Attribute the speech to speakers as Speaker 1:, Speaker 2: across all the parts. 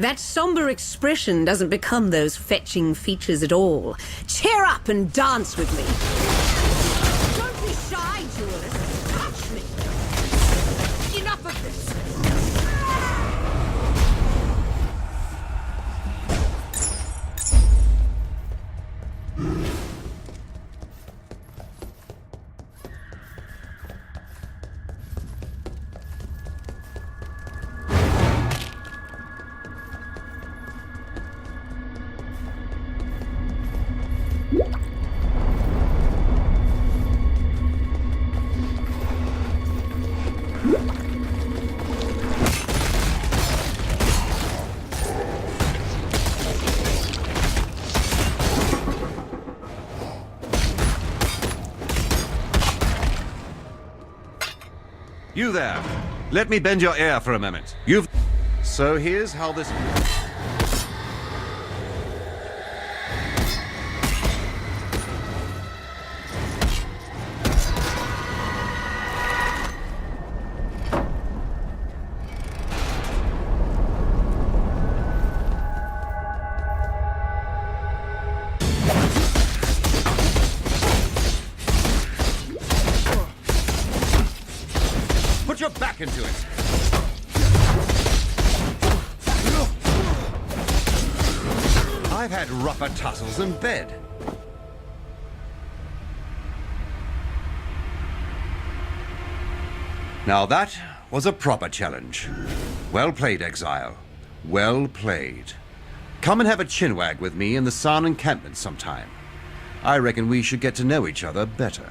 Speaker 1: That somber expression doesn't become those fetching features at all. Cheer up and dance with me. Don't be shy, duelist. Touch me. Enough of this.
Speaker 2: You there. Let me bend your ear for a moment. So here's how this... Put your back into it. I've had rougher tussles in bed. Now that was a proper challenge. Well played, Exile. Well played. Come and have a chinwag with me in the San encampment sometime. I reckon we should get to know each other better.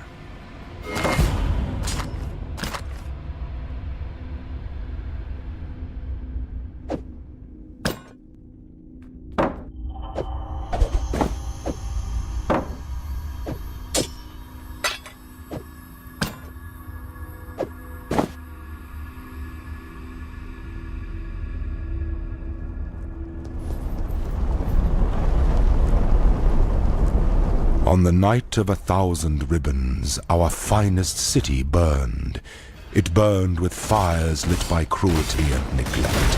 Speaker 3: On the night of 1,000 ribbons, our finest city burned. It burned with fires lit by cruelty and neglect.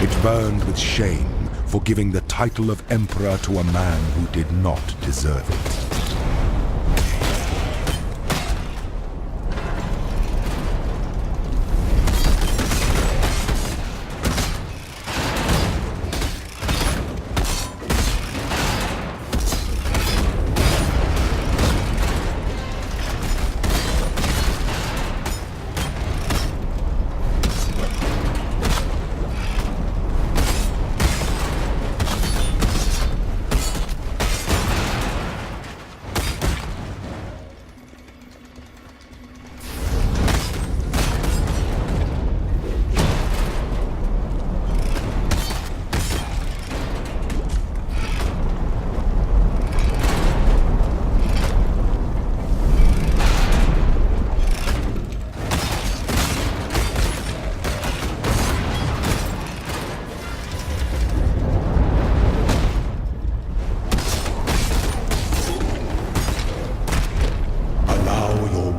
Speaker 3: It burned with shame for giving the title of emperor to a man who did not deserve it.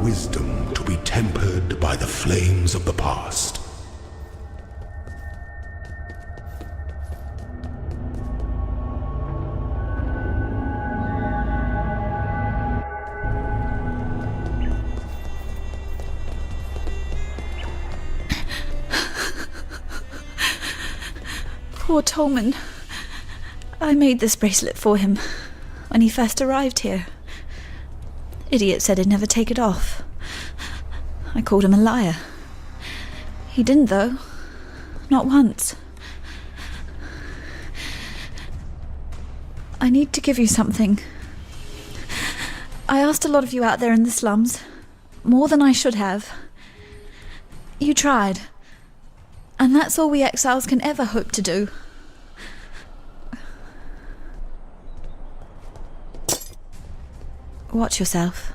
Speaker 3: Wisdom to be tempered by the flames of the past.
Speaker 4: Poor Tolman. I made this bracelet for him when he first arrived here. Idiot said he'd never take it off. I called him a liar. He didn't, though. Not once. I need to give you something. I asked a lot of you out there in the slums. More than I should have. You tried. And that's all we exiles can ever hope to do. Watch yourself.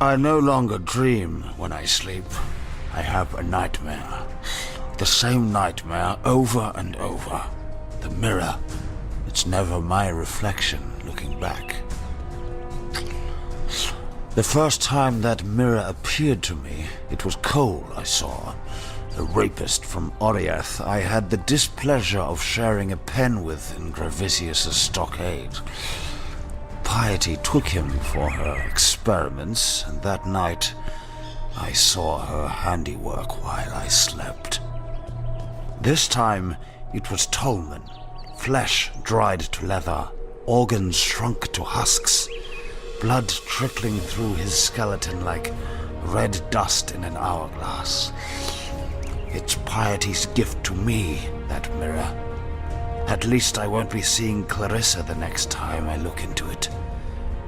Speaker 5: I no longer dream when I sleep. I have a nightmare. The same nightmare over and over. The mirror. It's never my reflection looking back. The first time that mirror appeared to me, it was Cole I saw. The rapist from Oriath I had the displeasure of sharing a pen with in Gravisius' stockade. Piety took him for her experiments, and that night I saw her handiwork while I slept. This time it was Tolman, flesh dried to leather, organs shrunk to husks, blood trickling through his skeleton like red dust in an hourglass. It's Piety's gift to me, that mirror. At least I won't be seeing Clarissa the next time I look into it.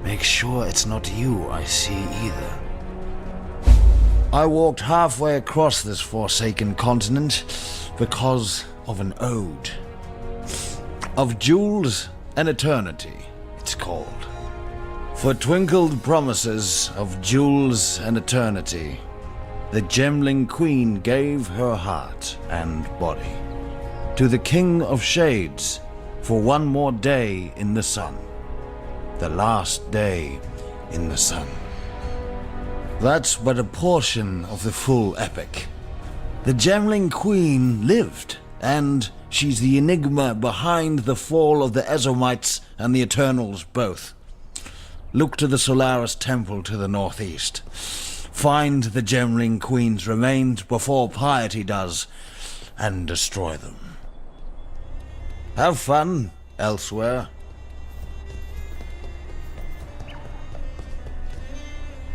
Speaker 5: Make sure it's not you I see either. I walked halfway across this forsaken continent because of an ode. Of jewels and eternity, it's called. For twinkled promises of jewels and eternity, the Gemling Queen gave her heart and body to the King of Shades for one more day in the sun. The last day in the sun. That's but a portion of the full epic. The Gemling Queen lived, and she's the enigma behind the fall of the Ezomites and the Eternals both. Look to the Solaris Temple to the northeast. Find the Gemling Queen's remains before Piety does, and destroy them. Have fun elsewhere.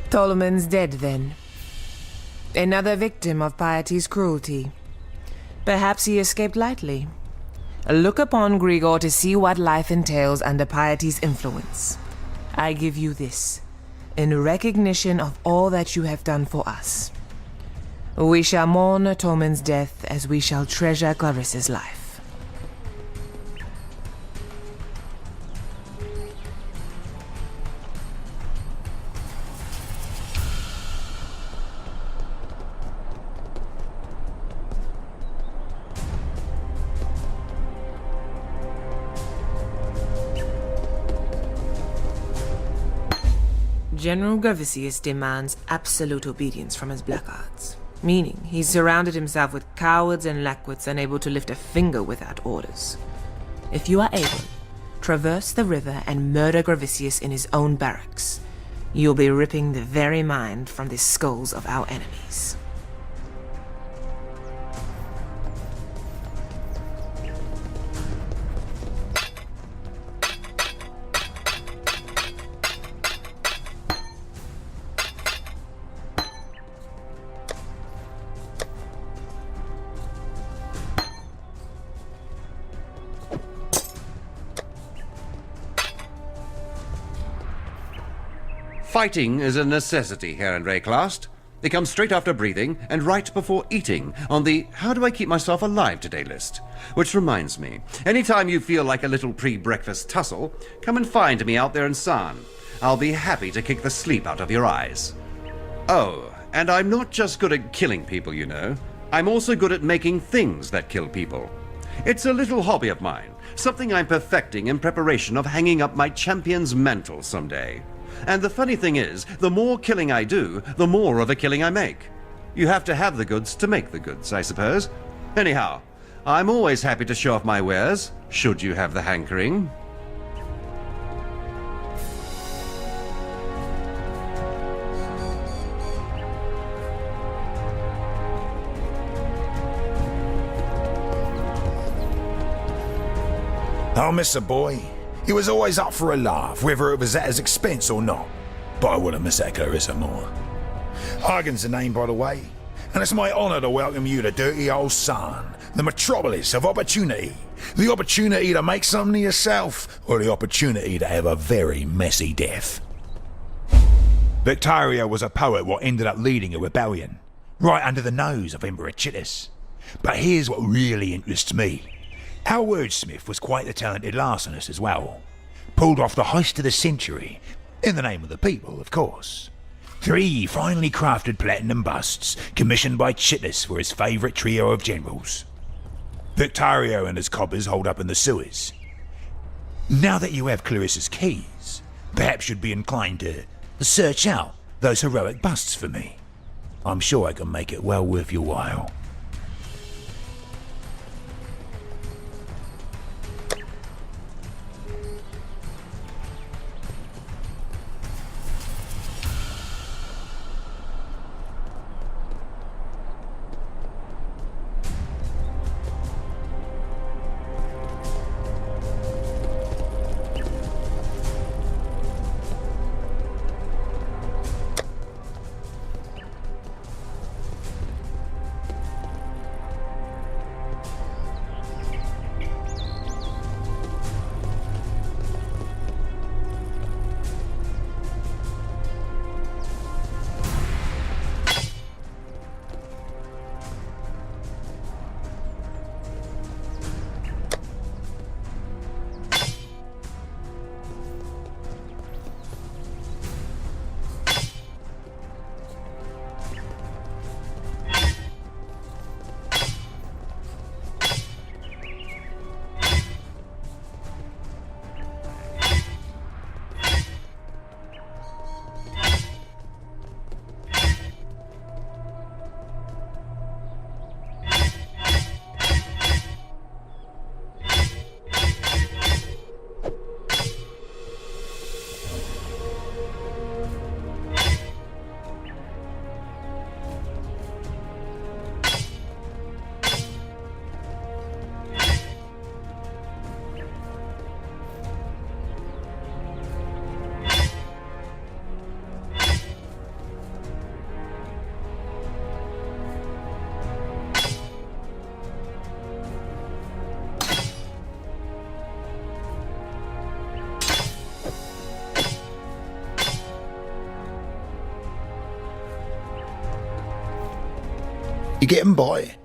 Speaker 6: Tolman's dead, then. Another victim of Piety's cruelty. Perhaps he escaped lightly. Look upon Grigor to see what life entails under Piety's influence. I give you this, in recognition of all that you have done for us. We shall mourn Tolman's death as we shall treasure Clarissa's life. General Gravisius demands absolute obedience from his blackguards, meaning he's surrounded himself with cowards and lackwits unable to lift a finger without orders. If you are able, traverse the river and murder Gravisius in his own barracks. You'll be ripping the very mind from the skulls of our enemies.
Speaker 2: Fighting is a necessity here in Rayclast. It comes straight after breathing and right before eating on the how do I keep myself alive today list. Which reminds me, anytime you feel like a little pre-breakfast tussle, come and find me out there in San. I'll be happy to kick the sleep out of your eyes. Oh, and I'm not just good at killing people, you know. I'm also good at making things that kill people. It's a little hobby of mine, something I'm perfecting in preparation of hanging up my champion's mantle someday. And the funny thing is, the more killing I do, the more of a killing I make. You have to have the goods to make the goods, I suppose. Anyhow, I'm always happy to show off my wares, should you have the hankering.
Speaker 7: I'll miss a boy. He was always up for a laugh, whether it was at his expense or not. But I wouldn't miss that Clarissa more. Argan's the name, by the way, and it's my honour to welcome you to dirty old San, the metropolis of opportunity. The opportunity to make something of yourself, or the opportunity to have a very messy death. Victaria was a poet what ended up leading a rebellion, right under the nose of Emperor Chittis. But here's what really interests me. Our wordsmith was quite a talented larcenist as well. Pulled off the heist of the century, in the name of the people, of course. 3 finely crafted platinum busts, commissioned by Chittus for his favourite trio of generals. Victario and his coppers hold up in the sewers. Now that you have Clarissa's keys, perhaps you'd be inclined to search out those heroic busts for me. I'm sure I can make it well worth your while. You getting by?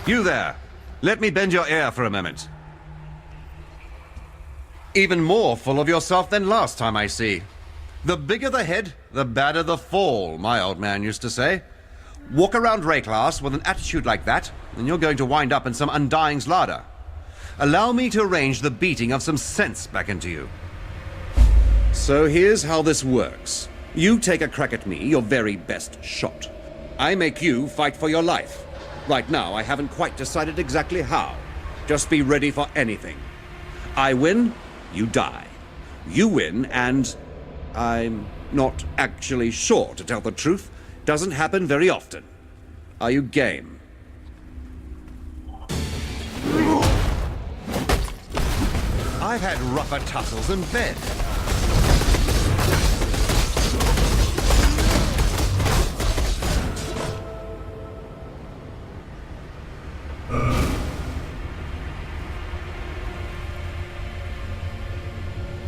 Speaker 2: You there. Let me bend your ear for a moment. Even more full of yourself than last time, I see. The bigger the head, the badder the fall, my old man used to say. Walk around Rayclass with an attitude like that, and you're going to wind up in some undying's larder. Allow me to arrange the beating of some sense back into you. So here's how this works. You take a crack at me, your very best shot. I make you fight for your life. Right now, I haven't quite decided exactly how. Just be ready for anything. I win, you die. You win, and I'm not actually sure, to tell the truth. Doesn't happen very often. Are you game? I've had rougher tussles in bed.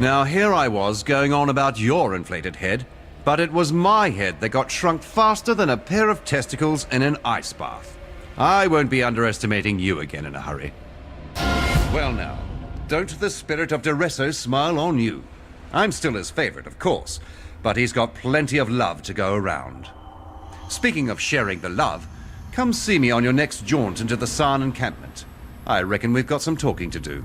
Speaker 2: Now here I was going on about your inflated head, but it was my head that got shrunk faster than a pair of testicles in an ice bath. I won't be underestimating you again in a hurry. Well now, don't the spirit of Deresso smile on you. I'm still his favorite, of course, but he's got plenty of love to go around. Speaking of sharing the love, come see me on your next jaunt into the San encampment. I reckon we've got some talking to do.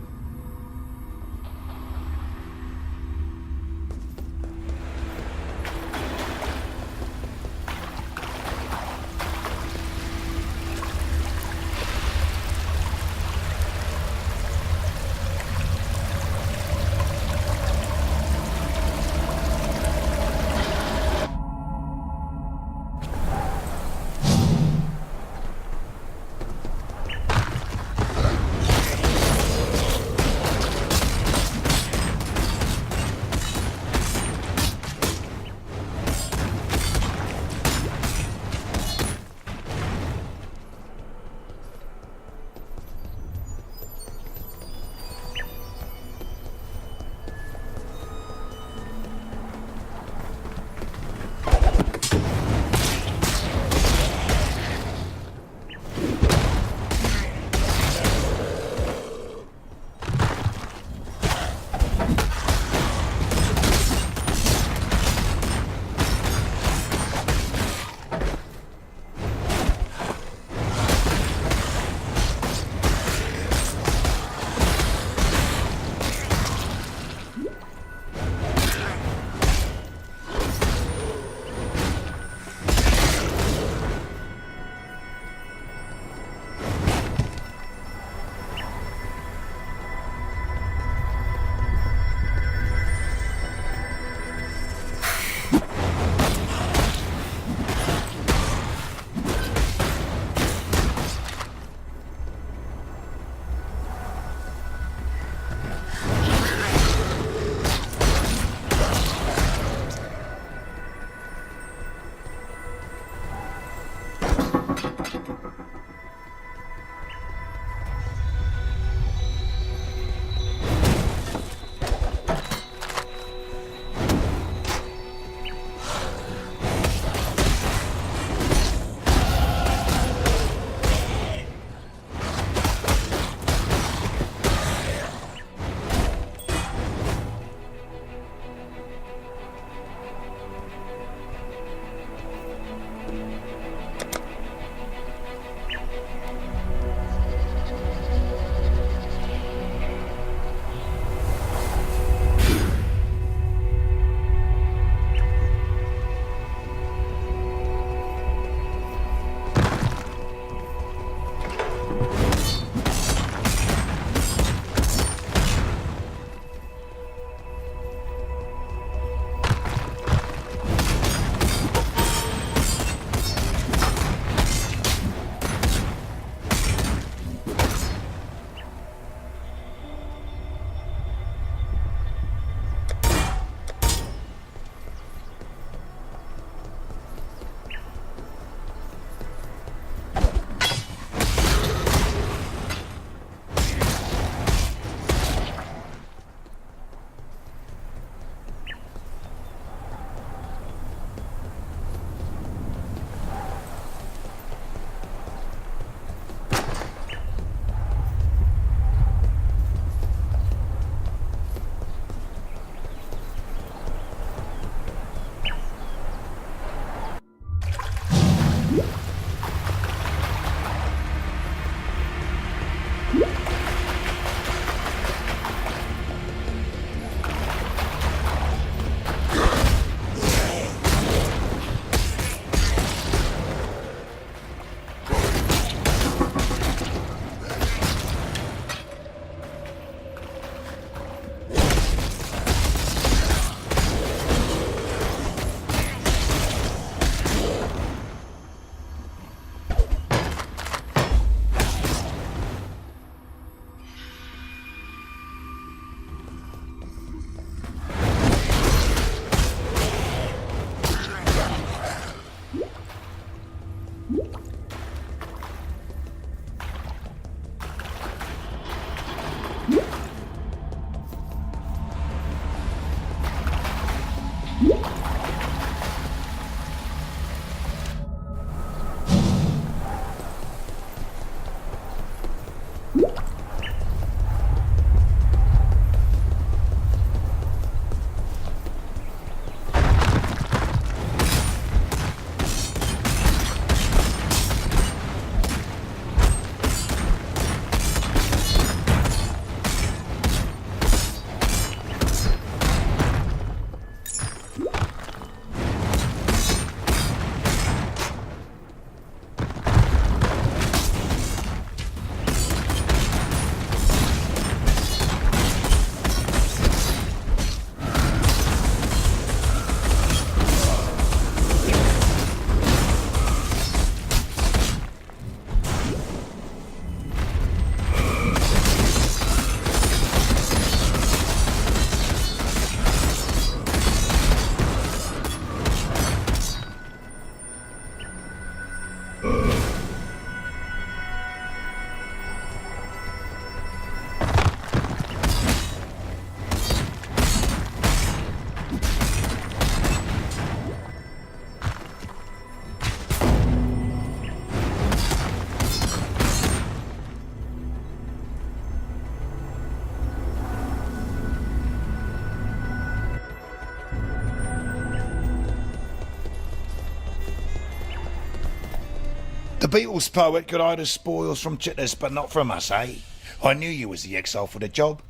Speaker 7: The Beatles poet could hide his spoils from chitters, but not from us, eh? I knew you was the exile for the job.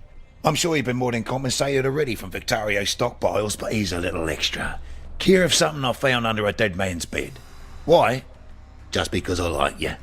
Speaker 7: I'm sure you've been more than compensated already from Victario's stockpiles, but here's a little extra. Care of something I found under a dead man's bed. Why? Just because I like you.